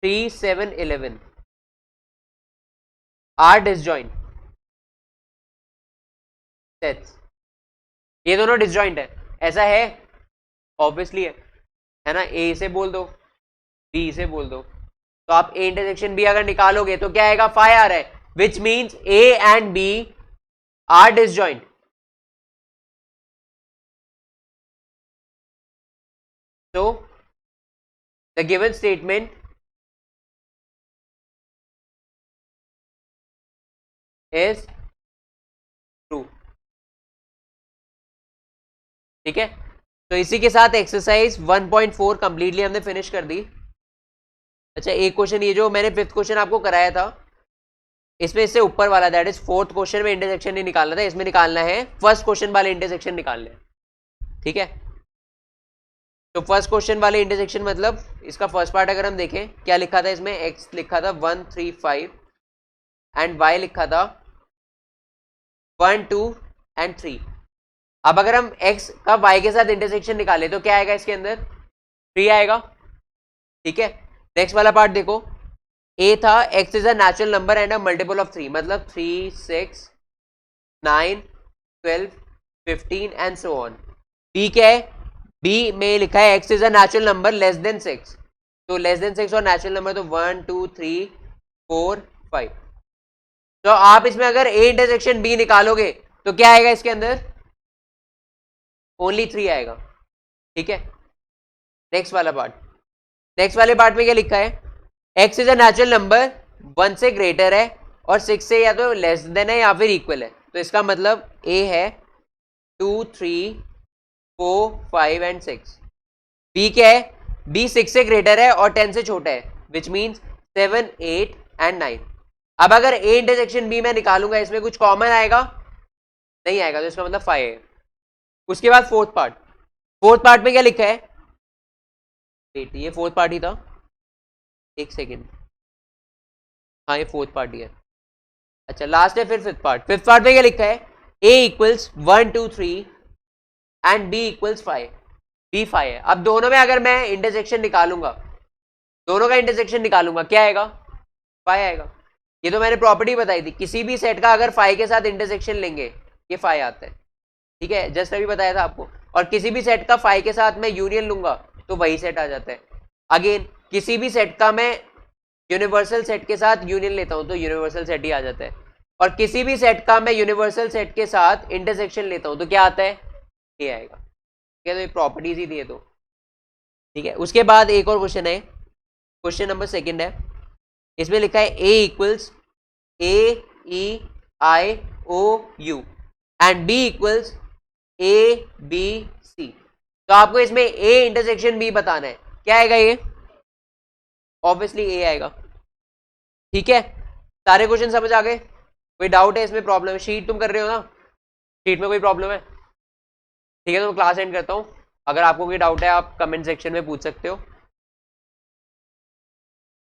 3, 7, 11 are disjoint sets. ये दोनों disjoint है, ऐसा है? Obviously है ना. ए से बोल दो, बी से बोल दो, तो आप ए इंटरसेक्शन बी अगर निकालोगे तो क्या आएगा? 5 आ रहा है, which means A and B are disjoint. So the given statement is true. ठीक है, तो इसी के साथ एक्सरसाइज 1.4 कंप्लीटली हमने फिनिश कर दी. अच्छा, एक क्वेश्चन ये जो मैंने फिफ्थ क्वेश्चन आपको कराया था, इसमें इससे ऊपर वाला, दैट इज फोर्थ क्वेश्चन में इंटरसेक्शन नहीं निकालना था, इसमें निकालना है फर्स्ट क्वेश्चन वाले इंटरसेक्शन निकालने हैं. ठीक है, तो फर्स्ट क्वेश्चन वाले इंटरसेक्शन मतलब इसका फर्स्ट पार्ट अगर हम देखें, क्या लिखा था इसमें? एक्स लिखा था 1, 3, 5 एंड वाई लिखा था 1, 2 एंड 3. अब अगर हम x का y के साथ इंटरसेक्शन निकाले तो क्या आएगा? इसके अंदर 3 आएगा. ठीक है, नेक्स्ट वाला पार्ट देखो, a था x is a natural number and a multiple of 3, मतलब 3, 6, 9, 12, 15 एंड सो ऑन. b क्या है? b में लिखा है x is a natural number less than 6, तो लेस देन 6 और नेचुरल नंबर तो 1, 2, 3, 4, 5. तो आप इसमें अगर a इंटरसेक्शन b निकालोगे तो क्या आएगा इसके अंदर? ओनली 3 आएगा. ठीक है, नेक्स्ट वाला पार्ट. नेक्स्ट वाले पार्ट में क्या लिखा है? x is a natural number 1 से ग्रेटर है और 6 से या तो लेस देन है या फिर इक्वल है, तो इसका मतलब a है 2, 3, 4, 5 एंड 6. b क्या है? b 6 से ग्रेटर है और 10 से छोटा है, विच मीन्स 7, 8 एंड 9. अब अगर a इंटरसेक्शन b मैं निकालूंगा, इसमें कुछ कॉमन आएगा? नहीं आएगा, तो इसका मतलब 5 है. उसके बाद फोर्थ पार्ट. फोर्थ पार्ट में क्या लिखा है? ये फोर्थ पार्ट ही था, एक सेकेंड. हाँ, ये फोर्थ पार्ट ही है. अच्छा, लास्ट है फिर फिफ्थ पार्ट. फिफ्थ पार्ट में क्या लिखा है? a equals 1, 2, 3 and b equals 5. b 5 है. अब दोनों में अगर मैं इंटरसेक्शन निकालूंगा, दोनों का इंटरसेक्शन निकालूंगा, क्या आएगा? 5 आएगा. ये तो मैंने प्रॉपर्टी बताई थी, किसी भी सेट का अगर 5 के साथ इंटरसेक्शन लेंगे ये 5 आता है. ठीक है, जस्ट अभी बताया था आपको. और किसी भी सेट का 5 के साथ मैं यूनियन लूंगा तो वही सेट आ जाता है. अगेन किसी भी सेट का मैं यूनिवर्सल सेट के साथ यूनियन लेता हूं तो यूनिवर्सल सेट ही आ जाता है. और किसी भी सेट का मैं यूनिवर्सल सेट के साथ इंटरसेक्शन लेता हूं तो क्या आता है? ये आएगा. ठीक है, तो ये प्रॉपर्टीज ही थी ये तो. ठीक है, उसके बाद एक और क्वेश्चन है, क्वेश्चन नंबर 2 है. इसमें लिखा है a equals AEIOU and b equals ABC. तो आपको इसमें a इंटरसेक्शन b बताना है. क्या आएगा ये? ऑब्वियसली a आएगा. ठीक है, सारे क्वेश्चन समझ आ गए? कोई डाउट है इसमें? प्रॉब्लम है? शीट तुम कर रहे हो ना, शीट में कोई प्रॉब्लम है? ठीक है, तो मैं क्लास एंड करता हूँ. अगर आपको कोई डाउट है आप कमेंट सेक्शन में पूछ सकते हो.